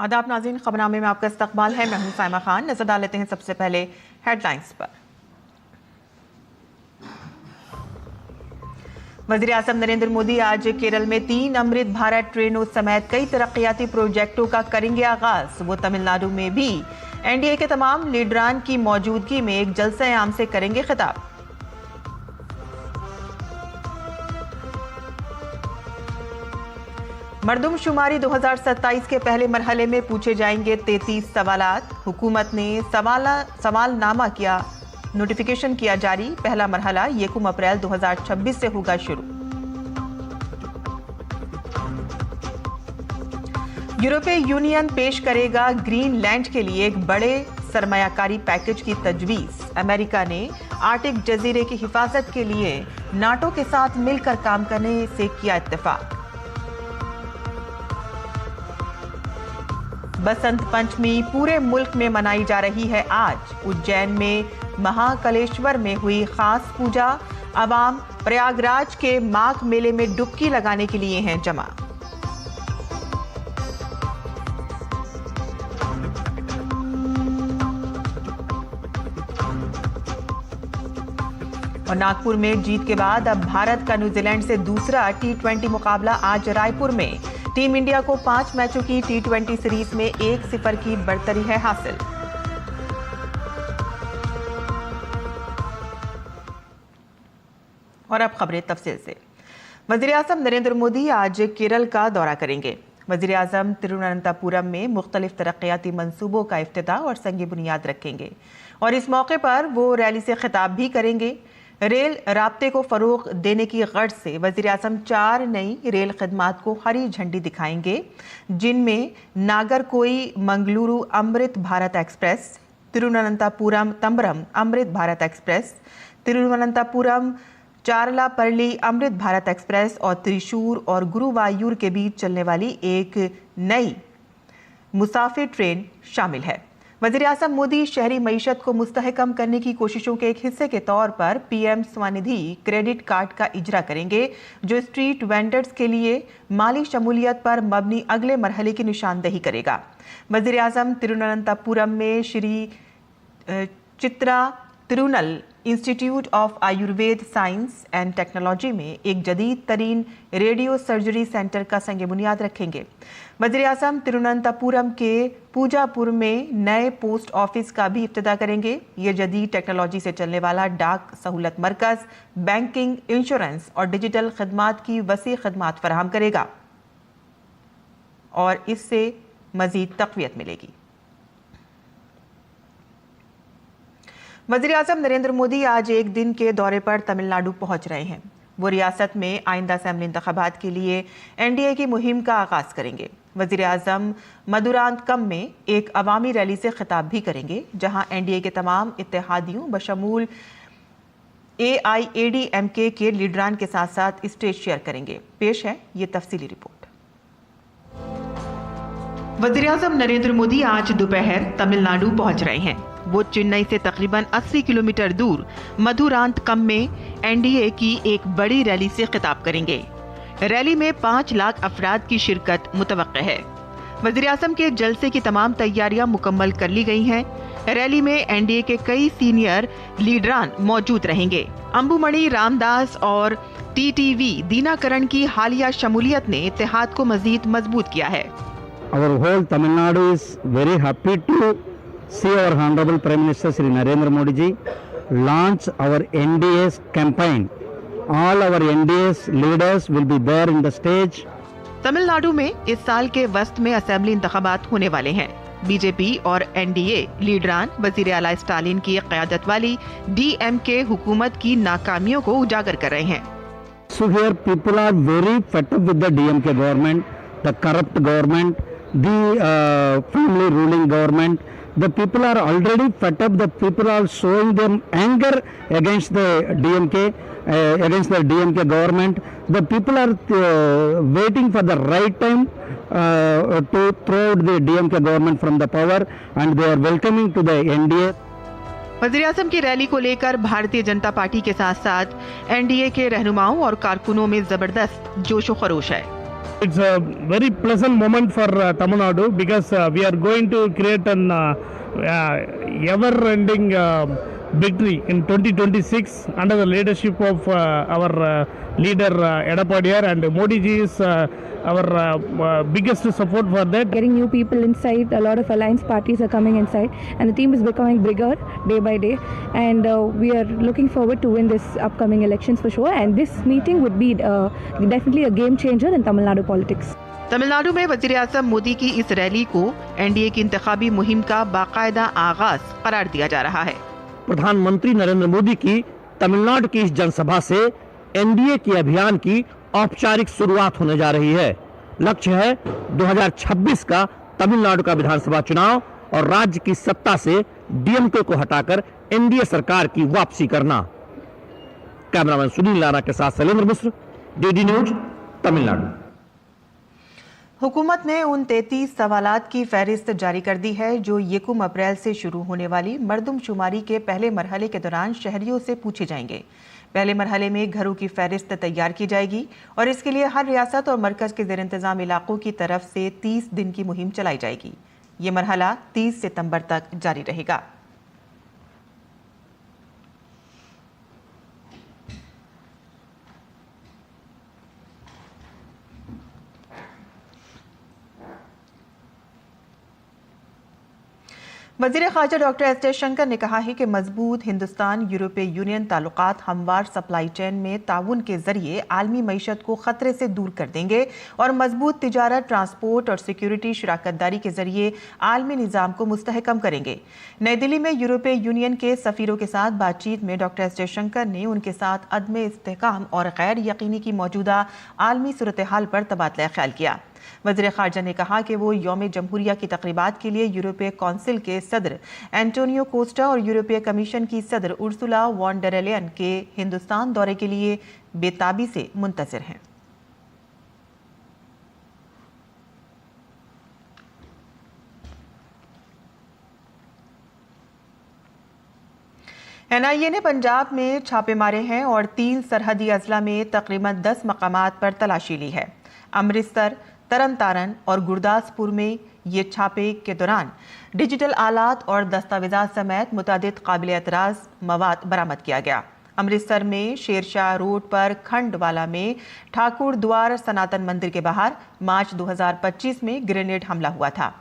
आदाब नाज़रीन, खबरनामे में आपका इस्तकबाल है। मैं हूं साइमा खान। नजर डाल लेते हैं सबसे पहले हेडलाइंस पर। वज़ीर आज़म नरेंद्र मोदी आज केरल में 3 अमृत भारत ट्रेनों समेत कई तरक्याती प्रोजेक्टों का करेंगे आगाज। वो तमिलनाडु में भी एनडीए के तमाम लीडरान की मौजूदगी में एक जलसे आम से करेंगे खिताब। मरदमशुमारी 2027 के पहले मरहले में पूछे जाएंगे 33 सवालात। हुकूमत ने सवालनामा किया नोटिफिकेशन किया जारी। पहला मरहला 1 अप्रैल 2026 से होगा शुरू। यूरोपीय यूनियन पेश करेगा ग्रीनलैंड के लिए एक बड़े सरमायाकारी पैकेज की तजवीज। अमेरिका ने आर्कटिक जजीरे की हिफाजत के लिए नाटो के साथ मिलकर काम करने से किया इत्तेफाक। बसंत पंचमी पूरे मुल्क में मनाई जा रही है आज। उज्जैन में महाकालेश्वर में हुई खास पूजा। अवाम प्रयागराज के माघ मेले में डुबकी लगाने के लिए हैं जमा। और नागपुर में जीत के बाद अब भारत का न्यूजीलैंड से दूसरा T20 मुकाबला आज रायपुर में। टीम इंडिया को 5 मैचों की T20 सीरीज में 1-0 की बढ़तरी है हासिल। और अब खबरें तफसील से। वज़ीर आज़म नरेंद्र मोदी आज केरल का दौरा करेंगे। वज़ीर आज़म तिरुवनंतपुरम में मुख्तलिफ तरक्याती मंसूबों का इफ्तिताह और संग बुनियाद रखेंगे और इस मौके पर वो रैली से खिताब भी करेंगे। रेल राब्ते को फरोग देने की गर्ज से वज़ीर आज़म 4 नई रेल खदमात को हरी झंडी दिखाएंगे, जिनमें नागरकोई Mangaluru Amrit Bharat express, Thiruvananthapuram तंबरम Amrit Bharat express, Thiruvananthapuram चारलापर्ली Amrit Bharat express और त्रिशूर और गुरुवायूर के बीच चलने वाली एक नई मुसाफिर ट्रेन शामिल है। वज़ीर आज़म मोदी शहरी मईशत को मुस्तहकम करने की कोशिशों के एक हिस्से के तौर पर पीएम स्वनिधि क्रेडिट कार्ड का इजरा करेंगे, जो स्ट्रीट वेंडर्स के लिए माली शमूलियत पर मबनी अगले मरहले की निशानदेही करेगा। वज़ीर आज़म तिरुवनंतपुरम में Shri Chitra Tirunal institute of Ayurveda science and technology में एक जदीद तरीन रेडियो सर्जरी सेंटर का संग बुनियाद रखेंगे। वज़ीर आज़म तिरुवनंतपुरम के पूजापुर में नए पोस्ट ऑफिस का भी इफ्तिताह करेंगे। ये जदीद टेक्नोलॉजी से चलने वाला डाक सहूलत मरकज बैंकिंग, इंश्योरेंस और डिजिटल खदमात की वसी खदमात फराहम करेगा और इससे मजीद तक़वियत मिलेगी। वज़ीर आज़म नरेंद्र मोदी आज एक दिन के दौरे पर तमिलनाडु पहुंच रहे हैं। वो रियासत में आइंदा असेंबली इंतखाबात के लिए एनडीए की मुहिम का आगाज करेंगे। वज़ीर आज़म मदुरांतकम में एक अवामी रैली से खिताब भी करेंगे, जहां एनडीए के तमाम इत्तेहादियों बशमूल AIADMK के लीडरान के साथ साथ स्टेज शेयर करेंगे। पेश है ये तफसीली रिपोर्ट। वज़ीर आज़म नरेंद्र मोदी आज दोपहर तमिलनाडु पहुंच रहे हैं। वो चेन्नई से तकरीबन 80 किलोमीटर दूर मधुरांतकम में एनडीए की एक बड़ी रैली से खिताब करेंगे। रैली में 5 लाख अफराद की शिरकत मुतवक्के है। वज़ीर आज़म के जलसे की तमाम तैयारियां मुकम्मल कर ली गई हैं। रैली में एनडीए के कई सीनियर लीडरान मौजूद रहेंगे। अंबुमणि रामदास और टीटीवी दीनाकरण की हालिया शमूलियत ने इत्तेहाद को मजीद मजबूत किया है। Our whole Tamil Nadu is very happy to see our Honorable Prime Minister Shri Narendra Modi ji launch our NDA's campaign. All our NDA's leaders will be there in the stage. Tamil Nadu में इस साल के वस्त में assembly इंतखाबात होने वाले हैं। बीजेपी और एनडीए लीडरान वज़ीर आला स्टालिन की क़यादत वाली डीएमके हुकूमत की नाकामियों को उजागर कर रहे हैं। So here people are very fed up with the DMK government, the corrupt government, the family ruling government. The people are already fed up. The people are showing them anger against the DMK, against the DMK government. The people are waiting for the right time to throw out the DMK government from the power, and they are welcoming to the NDA. वज़ीर आज़म की rally को लेकर Bharatiya Janata party के साथ साथ NDA के रहनुमाओं और कारकुनों में जबरदस्त जोश व खरोश है। It's a very pleasant moment for Tamil Nadu because we are going to create an ever-ending victory in 2026 under the leadership of our leader Edapadiyar, and Modi ji is our biggest support for that. Getting new people inside, a lot of alliance parties are coming inside, and the team is becoming bigger day by day, and we are looking forward to win this upcoming elections for sure, and this meeting would be definitely a game changer in Tamil Nadu politics. Tamil Nadu में वजीर-ए-आज़म मोदी की इस rally को NDA की इंतखाबी मुहिम का बाकायदा आगाज करार दिया जा रहा है। प्रधानमंत्री नरेंद्र मोदी की तमिलनाडु की इस जनसभा से एनडीए के अभियान की औपचारिक शुरुआत होने जा रही है। लक्ष्य है 2026 का तमिलनाडु का विधानसभा चुनाव और राज्य की सत्ता से डीएमके को हटाकर एनडीए सरकार की वापसी करना। कैमरामैन सुनील लाना के साथ शैलेंद्र मिश्र, डीडी न्यूज, तमिलनाडु। हुकूमत ने उन 33 सवालात की फहरिस्त जारी कर दी है जो यकम अप्रैल से शुरू होने वाली मरदमशुमारी के पहले मरहले के दौरान शहरियों से पूछे जाएंगे। पहले मरहले में घरों की फहरिस्त तैयार की जाएगी और इसके लिए हर रियासत और मरकज के ज़ेर इंतज़ाम इलाकों की तरफ से 30 दिन की मुहिम चलाई जाएगी। ये मरहला 30 सितंबर तक जारी रहेगा। वज़ीर ख़ारजा डॉक्टर एस जयशंकर ने कहा है कि मजबूत हिंदुस्तान यूरोपीय यूनियन ताल्लुकात हमवार सप्लाई चेन में ताउन के जरिए आलमी मईशत को खतरे से दूर कर देंगे और मजबूत तिजारत, ट्रांसपोर्ट और सिक्योरिटी शराकतदारी के जरिए आलमी निज़ाम को मुस्तहकम करेंगे। नई दिल्ली में यूरोपीय यूनियन के सफ़ीरों के साथ बातचीत में डॉक्टर एस जयशंकर ने उनके साथ अदम इस्तेहकाम और गैर यकीनी की मौजूदा आलमी सूरत हाल पर तबादला ख्याल किया। वज़ीर ख़ारजा ने कहा कि वो यौम जमहूरिया की तक़रीबात के लिए यूरोपीय कौंसिल के सदर एंटोनियो कोस्टा और यूरोपीय कमीशन की सदर उर्सुला वॉन डर लेयन के हिंदुस्तान दौरे के लिए बेताबी से मुंतज़िर हैं। एनआईए ने पंजाब में छापे मारे हैं और 3 सरहदी अजला में तकरीबन 10 मकामात पर तलाशी ली है। अमृतसर, तरन तारन और गुरदासपुर में ये छापे के दौरान डिजिटल आलात और दस्तावेजात समेत मुतादिद काबिल एतराज़ मवाद बरामद किया गया। अमृतसर में शेरशाह रोड पर खंडवाला में ठाकुर द्वार सनातन मंदिर के बाहर मार्च 2025 में ग्रेनेड हमला हुआ था।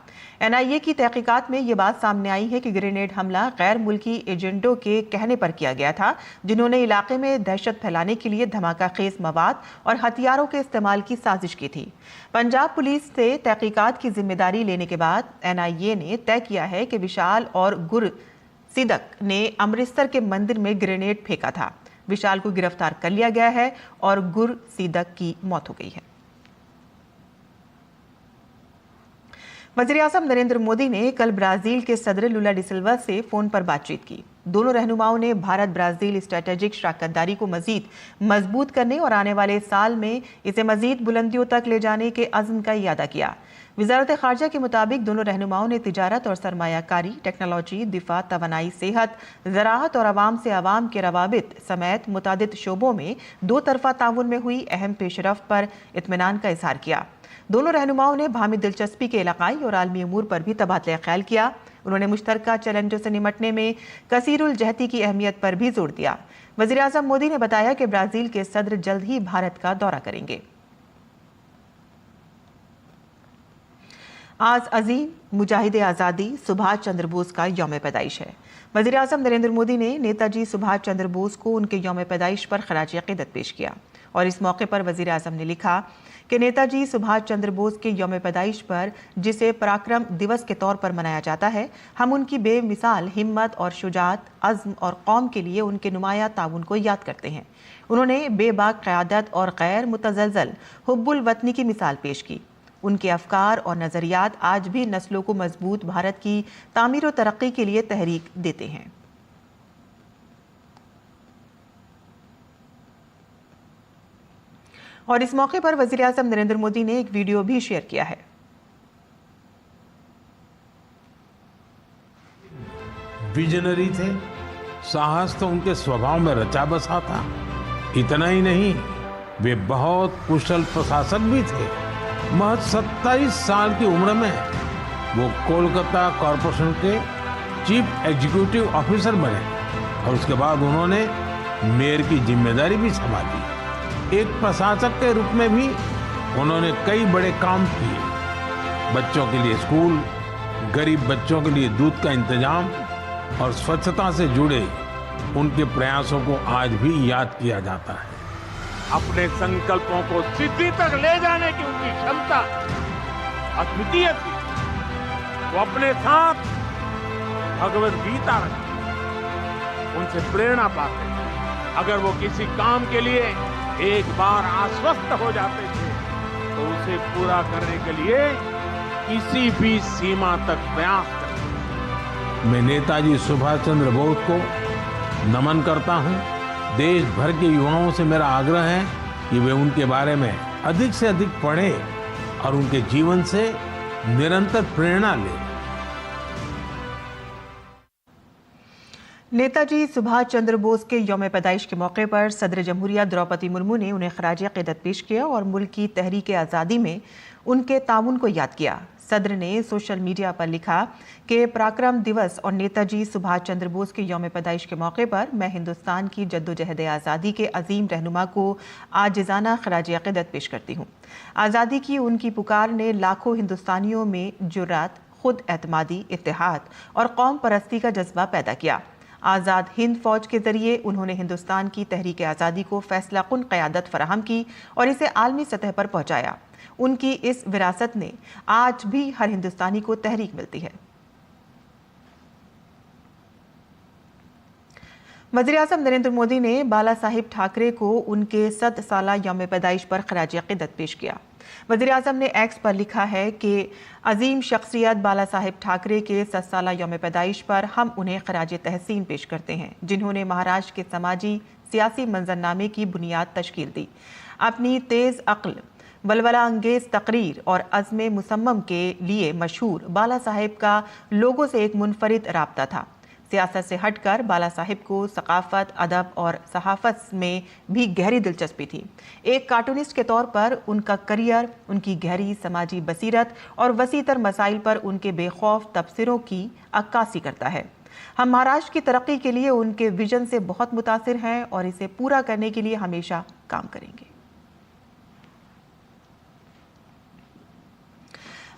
एनआईए की तहकीकात में ये बात सामने आई है कि ग्रेनेड हमला गैर मुल्की एजेंटों के कहने पर किया गया था, जिन्होंने इलाके में दहशत फैलाने के लिए धमाका खेज मवाद और हथियारों के इस्तेमाल की साजिश की थी। पंजाब पुलिस से तहकीकात की जिम्मेदारी लेने के बाद एनआईए ने तय किया है कि विशाल और गुर सिदक ने अमृतसर के मंदिर में ग्रेनेड फेंका था। विशाल को गिरफ्तार कर लिया गया है और गुर सिदक की मौत हो गई है। वज़ीर-ए-आज़म नरेंद्र मोदी ने कल ब्राज़ील के सदर लुला डी सिल्वा से फ़ोन पर बातचीत की। दोनों रहनुमाओं ने भारत ब्राज़ील स्ट्रैटेजिक शराकतदारी को मज़ीद मजबूत करने और आने वाले साल में इसे मज़ीद बुलंदियों तक ले जाने के अज़्म का इयादा किया। वज़ारत ख़ारजा के मुताबिक दोनों रहनुमाओं ने तिजारत और सरमायाकारी, टेक्नोलॉजी, दिफा, तवानाई, सेहत, ज़राअत और आवाम से आवाम के रवाबित समेत मुतादिद शोबों में 2 तरफ़ा ताउन में हुई अहम पेशरफ्त पर इत्मीनान का इज़हार किया। दोनों रहनुमाओं ने भामी दिलचस्पी के इलाकाई और आलमी अमूर पर भी तबादला ख्याल किया। उन्होंने मुश्तरका चैलेंजों से निमटने में कसीरुल जहती की अहमियत पर भी जोर दिया। वज़ीर-ए-आज़म मोदी ने बताया कि ब्राज़ील के सदर जल्द ही भारत का दौरा करेंगे। आज अजीम मुजाहिद आज़ादी सुभाष चंद्र बोस का यौम पैदाइश है। वज़ीर-ए-आज़म नरेंद्र मोदी ने नेताजी सुभाष चंद्र बोस को उनके यौम पैदाइश पर खराज अक़ीदत पेश किया और इस मौके पर वज़ीर-ए-आज़म ने लिखा कि नेताजी सुभाष चंद्र बोस के यौम पैदाइश पर, जिसे पराक्रम दिवस के तौर पर मनाया जाता है, हम उनकी बेमिसाल हिम्मत और शुजाअत, अज़्म और कौम के लिए उनके नुमाया ताउन को याद करते हैं। उन्होंने बेबाक क़यादत और गैर मुतज़लज़ल हुब्बुल वतनी की मिसाल पेश की। उनके अफ़कार और नज़रियात आज भी नस्लों को मजबूत भारत की तामीर और तरक्की के लिए तहरीक देते हैं। और इस मौके पर वज़ीर-ए-आज़म नरेंद्र मोदी ने एक वीडियो भी शेयर किया है। विजनरी थे, साहस तो उनके स्वभाव में रचा बसा था। इतना ही नहीं, वे बहुत कुशल प्रशासक भी थे। महज 27 साल की उम्र में वो कोलकाता कॉरपोरेशन के चीफ एग्जीक्यूटिव ऑफिसर बने और उसके बाद उन्होंने मेयर की जिम्मेदारी भी संभाली। एक प्रशासक के रूप में भी उन्होंने कई बड़े काम किए। बच्चों के लिए स्कूल, गरीब बच्चों के लिए दूध का इंतजाम और स्वच्छता से जुड़े उनके प्रयासों को आज भी याद किया जाता है। अपने संकल्पों को सिद्धि तक ले जाने की उनकी क्षमता अद्वितीय थी। वो अपने साथ भगवत गीता रखते, उनसे प्रेरणा पाते। अगर वो किसी काम के लिए एक बार आश्वस्त हो जाते थे तो उसे पूरा करने के लिए किसी भी सीमा तक प्रयास करते। मैं नेताजी सुभाष चंद्र बोस को नमन करता हूं। देश भर के युवाओं से मेरा आग्रह है कि वे उनके बारे में अधिक से अधिक पढ़ें और उनके जीवन से निरंतर प्रेरणा लें। नेताजी सुभाष चंद्र बोस के यौम पैदाइश के मौके पर सदर जमहूरिया द्रौपदी मुर्मू ने उन्हें खराज अक़ीदत पेश किया और मुल्क की तहरीक आज़ादी में उनके ताउन को याद किया। सदर ने सोशल मीडिया पर लिखा कि पराक्रम दिवस और नेताजी सुभाष चंद्र बोस के यौम पैदाइश के मौके पर मैं हिंदुस्तान की जद्दोजहद आज़ादी के अजीम रहनुमा को आजिज़ाना खराज अक़ीदत पेश करती हूँ। आज़ादी की उनकी पुकार ने लाखों हिंदुस्तानियों में जुर्रात, खुद एतमादी, इत्तेहाद और कौम परस्ती का जज्बा पैदा किया। आज़ाद हिंद फौज के जरिए उन्होंने हिंदुस्तान की तहरीक आज़ादी को फैसलाकुन क़यादत फराहम की और इसे आलमी सतह पर पहुंचाया। उनकी इस विरासत ने आज भी हर हिंदुस्तानी को तहरीक मिलती है। वज़ीर-ए-आज़म नरेंद्र मोदी ने बाला साहिब ठाकरे को उनके 100 साला यौम पैदाइश पर खराज अक़ीदत पेश किया। वज़ीर-ए-आज़म ने एक्स पर लिखा है कि अजीम शख्सियत बाला साहिब ठाकरे के 100 साला यौम पैदाइश पर हम उन्हें खराज तहसीन पेश करते हैं, जिन्होंने महाराष्ट्र के समाजी सियासी मंजरनामे की बुनियाद तश्कील दी। अपनी तेज़ अक्ल, बलबला अंगेज तकरीर और अज़्म मुसम्मम के लिए मशहूर बाला साहिब का लोगों से एक मुनफरिद राब्ता था। सियासत से हटकर बाला साहिब को सकाफत, अदब और सहाफ़त में भी गहरी दिलचस्पी थी। एक कार्टूनिस्ट के तौर पर उनका करियर, उनकी गहरी समाजी बसीरत और वसीतर मसाइल पर उनके बेखौफ तबसरों की अक्कासी करता है। हम महाराष्ट्र की तरक्की के लिए उनके विजन से बहुत मुतासिर हैं और इसे पूरा करने के लिए हमेशा काम करेंगे।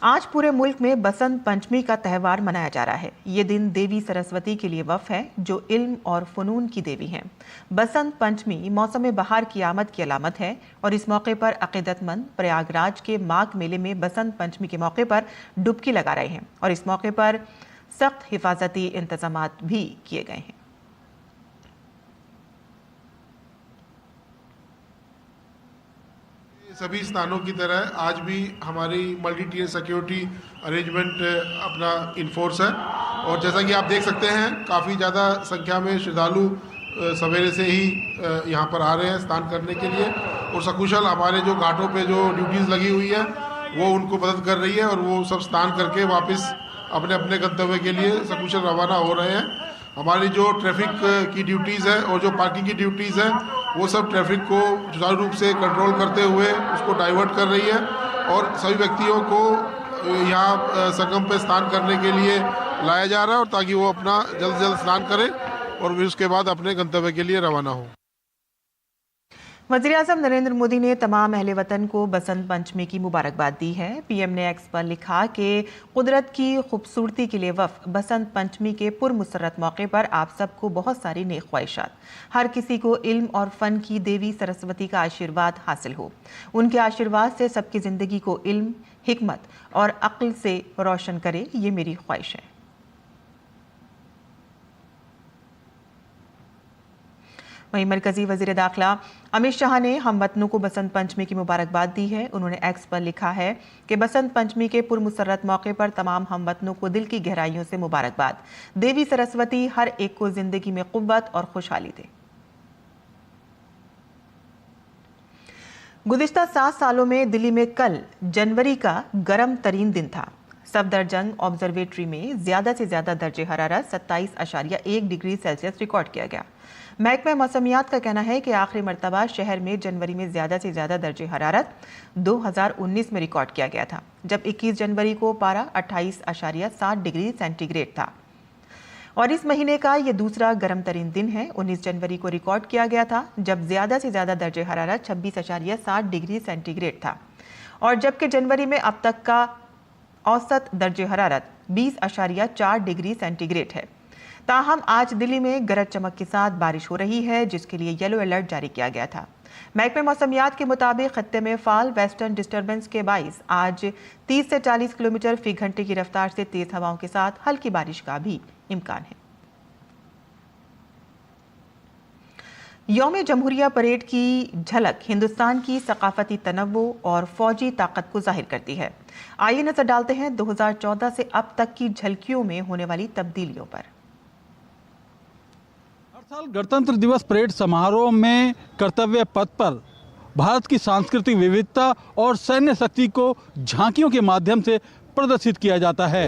आज पूरे मुल्क में बसंत पंचमी का त्यौहार मनाया जा रहा है। ये दिन देवी सरस्वती के लिए वक्फ है, जो इल्म और फ़नून की देवी हैं। बसंत पंचमी मौसम बहार की आमद की अलामत है और इस मौके पर अक़ीदतमंद प्रयागराज के माघ मेले में बसंत पंचमी के मौके पर डुबकी लगा रहे हैं और इस मौके पर सख्त हिफाजती इंतजामात भी किए गए हैं। सभी स्थानों की तरह आज भी हमारी मल्टी टियर सिक्योरिटी अरेंजमेंट अपना इन्फोर्स है और जैसा कि आप देख सकते हैं काफ़ी ज़्यादा संख्या में श्रद्धालु सवेरे से ही यहाँ पर आ रहे हैं स्नान करने के लिए और सकुशल हमारे जो घाटों पे जो ड्यूटीज़ लगी हुई है वो उनको मदद कर रही है और वो सब स्नान करके वापस अपने अपने गंतव्य के लिए सकुशल रवाना हो रहे हैं। हमारी जो ट्रैफिक की ड्यूटीज़ है और जो पार्किंग की ड्यूटीज़ है वो सब ट्रैफिक को सुचारू रूप से कंट्रोल करते हुए उसको डाइवर्ट कर रही है और सभी व्यक्तियों को यहाँ संगम पे स्नान करने के लिए लाया जा रहा है और ताकि वो अपना जल्द से जल्द स्नान करें और फिर उसके बाद अपने गंतव्य के लिए रवाना हो। वज़ीर-ए-आज़म नरेंद्र मोदी ने तमाम अहले वतन को बसंत पंचमी की मुबारकबाद दी है। पीएम ने एक्स पर लिखा कि कुदरत की खूबसूरती के लिए वफ़ बसंत पंचमी के पुरमुसर्रत मौके पर आप सबको बहुत सारी नेक ख्वाहिशात। हर किसी को इल्म और फ़न की देवी सरस्वती का आशीर्वाद हासिल हो। उनके आशीर्वाद से सबकी ज़िंदगी को इल्म, हिकमत और अक्ल से रोशन करे, ये मेरी ख्वाहिश है। वहीं मरकजी वजीर दाखिला अमित शाह ने हमवतनों को बसंत पंचमी की मुबारकबाद दी है। उन्होंने एक्स पर लिखा है कि बसंत पंचमी के पुरमुसर्रत मौके पर तमाम हमवतनों को दिल की गहराइयों से मुबारकबाद। देवी सरस्वती हर एक को जिंदगी में कुव्वत और खुशहाली दे। गुज़िश्ता 7 सालों में दिल्ली में कल जनवरी का गर्म तरीन दिन था। सफदरजंग ऑब्जर्वेटरी में ज्यादा से ज्यादा दर्जे हरारत 27.1 डिग्री सेल्सियस रिकॉर्ड किया गया। महकमा मौसमियात का कहना है कि आखिरी मरतबा शहर में जनवरी में ज़्यादा से ज़्यादा दर्जे हरारत 2019 में रिकॉर्ड किया गया था, जब 21 जनवरी को पारा 28.7 डिग्री सेंटीग्रेड था और इस महीने का ये दूसरा गर्म तरीन दिन है। 19 जनवरी को रिकॉर्ड किया गया था, जब ज़्यादा से ज़्यादा दर्जे हरारत 26.7 डिग्री सेंटीग्रेड था और जबकि जनवरी में अब तक का औसत दर्जे हरारत 20.4 डिग्री सेंटीग्रेड है। ताहम आज दिल्ली में गरज चमक के साथ बारिश हो रही है, जिसके लिए येलो अलर्ट जारी किया गया था। महकमे मौसमियात के मुताबिक खत्ते में फाल वेस्टर्न डिस्टर्बेंस के बाइस आज 30 से 40 किलोमीटर फी घंटे की रफ्तार से तेज हवाओं के साथ हल्की बारिश का भी इम्कान है। यौम जमहूरिया परेड की झलक हिंदुस्तान की सकाफती तनव्वु और फौजी ताकत को जाहिर करती है। आइए नजर डालते हैं 2014 से अब तक की झलकियों में होने वाली तब्दीलियों पर। हर साल गणतंत्र दिवस परेड समारोह में कर्तव्य पथ पर भारत की सांस्कृतिक विविधता और सैन्य शक्ति को झांकियों के माध्यम से प्रदर्शित किया जाता है।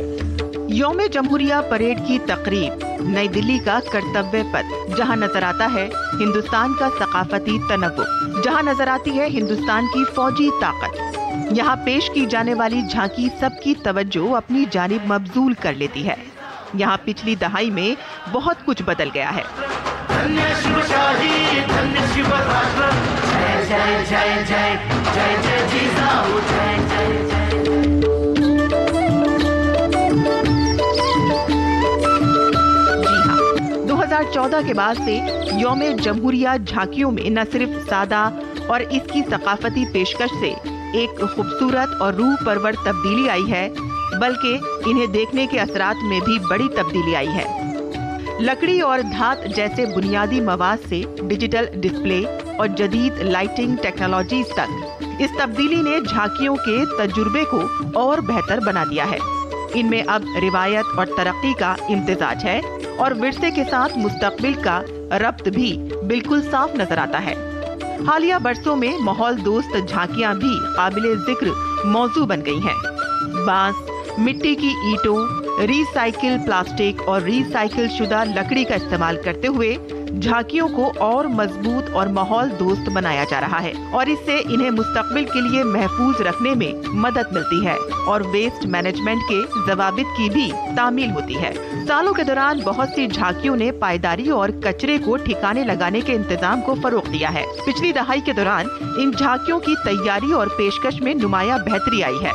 यौम जमहूरिया परेड की तकरीब नई दिल्ली का कर्तव्य पथ, जहां नजर आता है हिंदुस्तान का सकाफती तनव्वु, जहां नजर आती है हिंदुस्तान की फौजी ताकत। यहाँ पेश की जाने वाली झांकी सबकी तवज्जो अपनी जानिब मबजूल कर लेती है। यहाँ पिछली दहाई में बहुत कुछ बदल गया है। धन्य शिवशाही, धन्य शिवराष्ट्र, जय जय जय जय जय जय जिजाऊ, जय जय जय। जी हाँ, 2014 के बाद से यौम जमहूरिया झांकियों में न सिर्फ सादा और इसकी सकाफती पेशकश से एक खूबसूरत और रूह परवर तब्दीली आई है, बल्कि इन्हें देखने के असरात में भी बड़ी तब्दीली आई है। लकड़ी और धात जैसे बुनियादी मवाद से डिजिटल डिस्प्ले और जदीद लाइटिंग टेक्नोलॉजीज तक इस तब्दीली ने झांकियों के तजुर्बे को और बेहतर बना दिया है। इनमें अब रिवायत और तरक्की का इम्तिजाज है और विरसे के साथ मुस्तकबिल का रब्त भी बिल्कुल साफ नजर आता है। हालिया बरसों में माहौल दोस्त झांकियां भी काबिले जिक्र मौजू बन गई हैं। बांस, मिट्टी की ईंटों, रिसाइकिल प्लास्टिक और रिसाइकिल शुदा लकड़ी का इस्तेमाल करते हुए झांकियों को और मजबूत और माहौल दोस्त बनाया जा रहा है और इससे इन्हें मुस्तकबिल के लिए महफूज रखने में मदद मिलती है और वेस्ट मैनेजमेंट के जवाबित की भी तामील होती है। सालों के दौरान बहुत सी झांकियों ने पायदारी और कचरे को ठिकाने लगाने के इंतजाम को फरोग दिया है। पिछली दहाई के दौरान इन झांकियों की तैयारी और पेशकश में नुमाया बेहतरी आई है।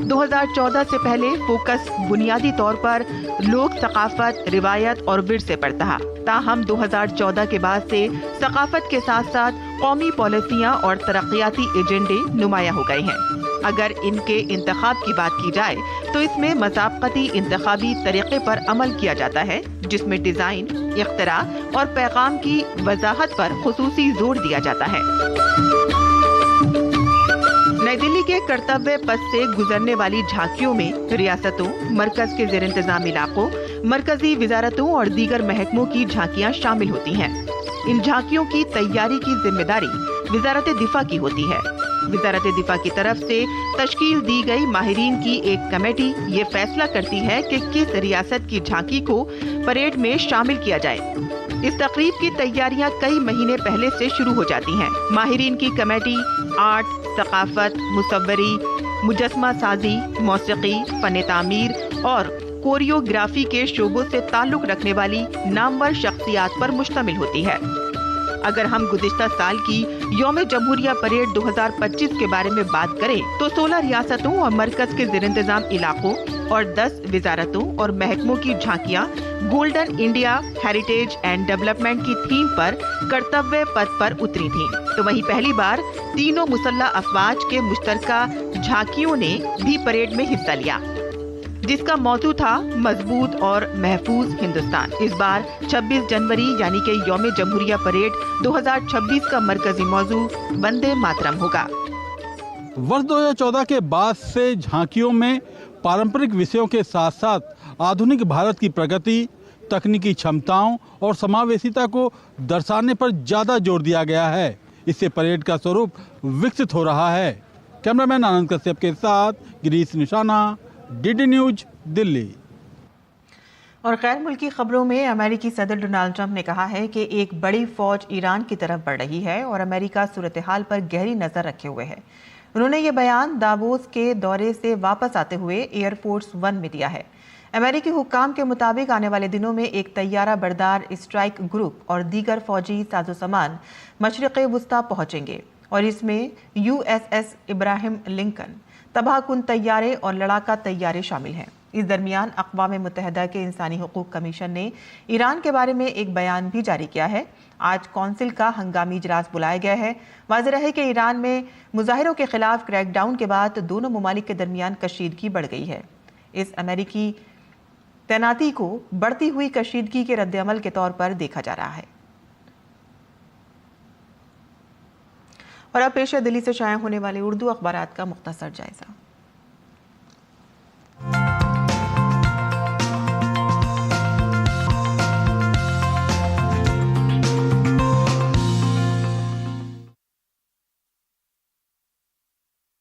2014 से पहले फोकस बुनियादी तौर पर लोक सकाफत, रिवायत और विरसे पर था। ताहम 2014 के बाद से सकाफत के साथ साथ कौमी पॉलिसियां और तरक्याती एजेंडे नुमाया हो गए हैं। अगर इनके इंतखाब की बात की जाए तो इसमें मसाबकती इंतखाबी तरीके पर अमल किया जाता है, जिसमें डिजाइन, इख्तिरा और पैगाम की वजाहत पर खुसूसी जोर दिया जाता है। नई दिल्ली के कर्तव्य पथ से गुजरने वाली झांकियों में रियासतों, मरकज के जेर इंतजाम इलाकों, मरकजी विजारतों और दीगर महकमों की झांकियां शामिल होती हैं। इन झांकियों की तैयारी की जिम्मेदारी वजारत दिफा की होती है। वजारत दिफा की तरफ से तश्कील दी गई माहिरीन की एक कमेटी ये फैसला करती है कि किस रियासत की झांकी को परेड में शामिल किया जाए। इस तकरीब की तैयारियां कई महीने पहले से शुरू हो जाती हैं। माहिरीन की कमेटी आर्ट, सकाफत, मुसव्वरी, मुजस्मा साजी, मौसीकी, फन तामीर और कोरियोग्राफी के शोबों से ताल्लुक रखने वाली नामवर शख्सियात पर मुश्तमिल होती है। अगर हम गुज़िश्ता साल की यौम जमहूरिया परेड 2025 के बारे में बात करें तो 16 रियासतों और मरकज के ज़ेर इंतज़ाम इलाकों और 10 वजारतों और महकमों की झांकियां golden India, heritage and development की थीम पर कर्तव्य पथ पर उतरी थीं। तो वहीं पहली बार तीनों मुसल्लह अफवाज के मुश्तरका झांकियों ने भी परेड में हिस्सा लिया, जिसका मौजू था मजबूत और महफूज हिंदुस्तान। इस बार 26 जनवरी यानी कि यौम जमहूरिया परेड 2026 का मरकजी मौजू वंदे मातरम होगा। वर्ष 2014 के बाद से झांकियों में पारंपरिक विषयों के साथ साथ आधुनिक भारत की प्रगति, तकनीकी क्षमताओं और समावेशिता को दर्शाने पर ज्यादा जोर दिया गया है। इससे परेड का स्वरूप विकसित हो रहा है। कैमरामैन आनंद कश्यप के साथ गिरीश निशाना, डीडी न्यूज, दिल्ली। और गैर मुल्की खबरों में अमेरिकी सदर डोनाल्ड ट्रंप ने कहा है कि एक बड़ी फौज ईरान की तरफ बढ़ रही है और अमेरिका सूरत हाल पर गहरी नजर रखे हुए है। उन्होंने ये बयान दावोस के दौरे से वापस आते हुए एयरफोर्स 1 में दिया है। अमेरिकी हुक्काम के मुताबिक आने वाले दिनों में एक तैयारा बरदार स्ट्राइक ग्रुप और दीगर फौजी साजोसामान मशरिक़ वुस्ता पहुंचेंगे और इसमें USS इब्राहिम लिंकन, तबाहकुन तैयारे और लड़ाका तैयारे शामिल हैं। इस दरमियान अक़वाम मुत्तहिदा के इंसानी हुकूक कमीशन ने ईरान के बारे में एक बयान भी जारी किया है। आज कौंसिल का हंगामी इजलास बुलाया गया है। वाज़ेह है कि ईरान में मुजाहिरों के खिलाफ क्रैकडाउन के बाद दोनों ममालिक के दरमियान कशीदगी बढ़ गई है। इस अमेरिकी तैनाती को बढ़ती हुई कशीदगी के रद्द-ए-अमल के तौर पर देखा जा रहा है। और अब पेश है दिल्ली से शाया होने वाले उर्दू अखबारात का मुख्तसर जायजा।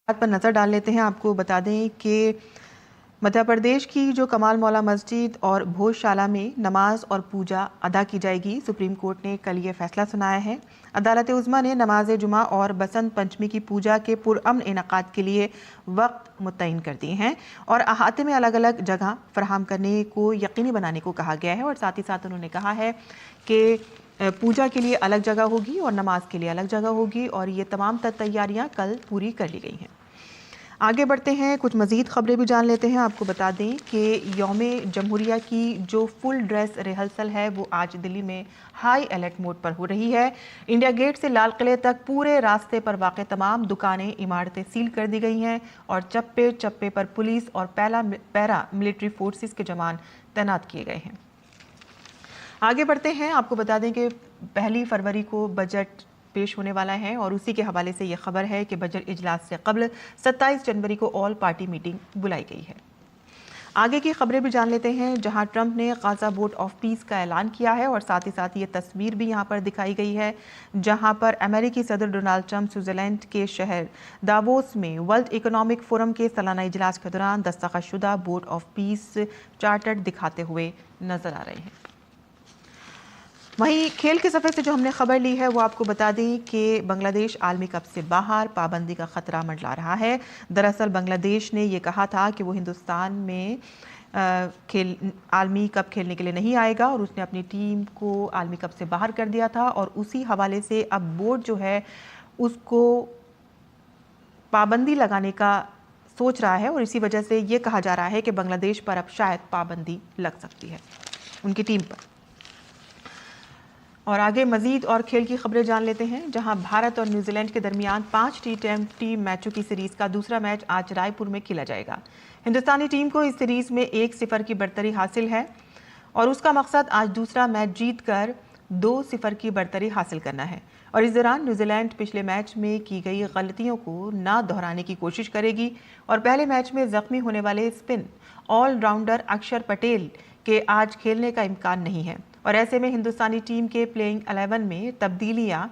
पर नज़र डाल लेते हैं। आपको बता दें कि मध्य प्रदेश की जो कमाल मौला मस्जिद और भोजशाला में नमाज और पूजा अदा की जाएगी। सुप्रीम कोर्ट ने कल ये फैसला सुनाया है। अदालत उज़्मा ने नमाज जुमा और बसंत पंचमी की पूजा के पुरअमन इनेकाद के लिए वक्त मुतय्यन कर दिए हैं और अहाते में अलग अलग जगह फराहम करने को यकीनी बनाने को कहा गया है। और साथ ही साथ उन्होंने कहा है कि पूजा के लिए अलग जगह होगी और नमाज के लिए अलग जगह होगी और ये तमाम तैयारियां कल पूरी कर ली गई हैं। आगे बढ़ते हैं, कुछ मज़ीद खबरें भी जान लेते हैं। आपको बता दें कि यौम जमहूरिया की जो फुल ड्रेस रिहर्सल है वो आज दिल्ली में हाई अलर्ट मोड पर हो रही है। इंडिया गेट से लाल किले तक पूरे रास्ते पर वाक़ तमाम दुकानें, इमारतें सील कर दी गई हैं और चप्पे चप्पे पर पुलिस और पैरा मिलिट्री फोर्सेस के जवान तैनात किए गए हैं। आगे बढ़ते हैं, आपको बता दें कि 1 फरवरी को बजट पेश होने वाला है और उसी के हवाले से ये खबर है कि बजट इजलास से कबल 27 जनवरी को ऑल पार्टी मीटिंग बुलाई गई है। आगे की खबरें भी जान लेते हैं, जहां ट्रंप ने गाजा बोट ऑफ पीस का ऐलान किया है और साथ ही साथ ये तस्वीर भी यहां पर दिखाई गई है, जहां पर अमेरिकी सदर डोनाल्ड ट्रंप स्विट्जरलैंड के शहर दावोस में वर्ल्ड इकोनॉमिक फोरम के सालाना इजलास के दौरान दस्तखतशुदा बोट ऑफ पीस चार्टर दिखाते हुए नजर आ रहे हैं। वहीं खेल के सफ़र से जो हमने खबर ली है वो आपको बता दें कि बांग्लादेश आलमी कप से बाहर, पाबंदी का खतरा मंडरा रहा है। दरअसल बांग्लादेश ने ये कहा था कि वो हिंदुस्तान में आलमी कप खेलने के लिए नहीं आएगा और उसने अपनी टीम को आलमी कप से बाहर कर दिया था और उसी हवाले से अब बोर्ड जो है उसको पाबंदी लगाने का सोच रहा है और इसी वजह से ये कहा जा रहा है कि बांग्लादेश पर अब शायद पाबंदी लग सकती है उनकी टीम पर। और आगे मजीद और खेल की खबरें जान लेते हैं, जहां भारत और न्यूजीलैंड के दरमियान 5 T20 मैचों की सीरीज का दूसरा मैच आज रायपुर में खेला जाएगा। हिंदुस्तानी टीम को इस सीरीज में 1-0 की बढ़तरी हासिल है और उसका मकसद आज दूसरा मैच जीतकर 2-0 की बढ़तरी हासिल करना है। और इस दौरान न्यूजीलैंड पिछले मैच में की गई गलतियों को ना दोहराने की कोशिश करेगी और पहले मैच में जख्मी होने वाले स्पिन ऑलराउंडर अक्षर पटेल के आज खेलने का इम्कान नहीं है और ऐसे में हिंदुस्तानी टीम के प्लेइंग 11 में तब्दीलियां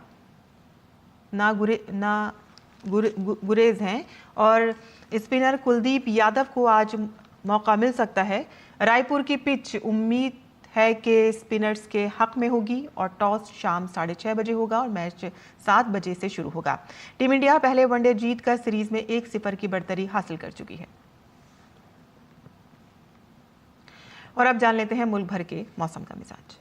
गुरेज हैं और स्पिनर कुलदीप यादव को आज मौका मिल सकता है। रायपुर की पिच उम्मीद है कि स्पिनर्स के हक में होगी और टॉस शाम 6:30 बजे होगा और मैच 7 बजे से शुरू होगा। टीम इंडिया पहले वनडे जीतकर सीरीज में 1-0 की बढ़तरी हासिल कर चुकी है। और अब जान लेते हैं मुल्क भर के मौसम का मिजाज।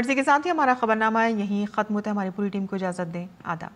और इसी के साथ ही हमारा खबरनामा यहीं खत्म होता है। हमारी पूरी टीम को इजाजत दें। आदाब।